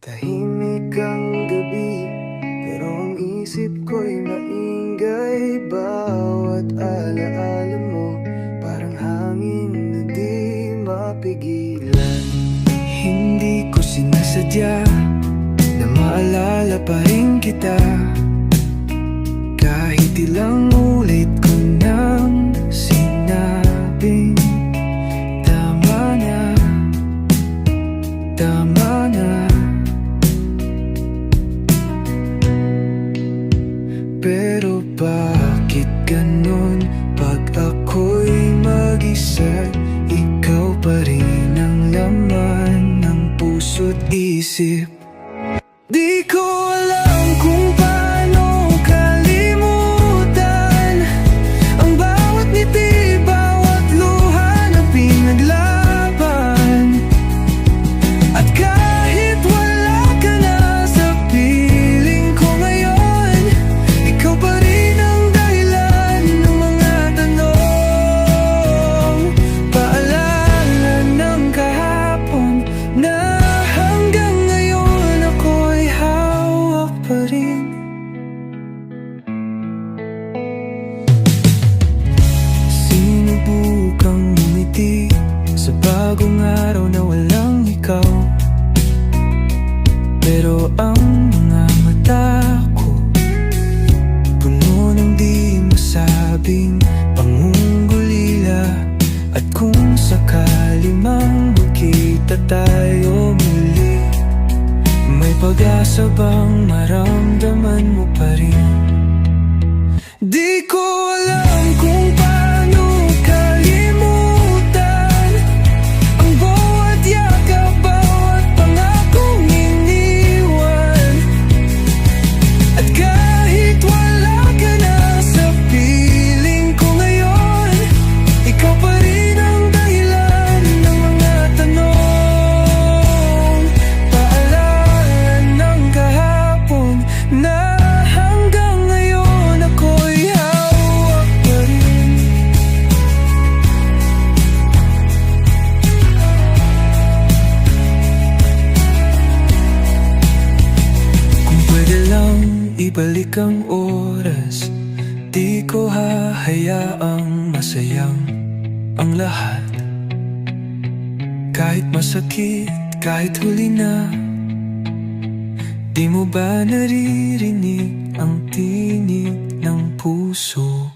Tahimik ang gabi, pero ang isip ko'y maingay. Bawat alaala mo, parang hangin na di mapigilan. Hindi ko sinasadya na maalala pa rin kita, kahit ilang ulit ko nang sinabing tama na, tama na. Pero bakit ganon? Pag ako'y mag-isa, ikaw pa rin ang laman ng puso't isip. Di ko alam kung paano kalimutan ang bawat ngiti, bawat luha na pinaglaban. At kahit wala ka na sa piling ko ngayon, ikaw pa rin ang dahilan ng mga tanong. Paalala ng kahapon na hanggang ngayon ako'y hawak pa rin. Sinubukang umiti sa bagong araw na walang ikaw, pero ang mga mata ko puno ng di masabing pangungulila. At kung sakali mang magkita tayo muli, may pag-asa bang maramdaman mo pa rin? Di ko alam kung paano kalimutan ang bawat yakap, bawat pangakong iniwan. At kahit wala ka na sa piling ko ngayon, ikaw pa rin ang dahilan ng mga tanong. Paalala ng kahapon na hanggang ngayon ako'y hawak pa rin. Kung pwede lang ibalik ang oras, di ko hahayaang masayang ang lahat. Kahit masakit, kahit huli na, di mo ba naririnig ang tinig ng puso?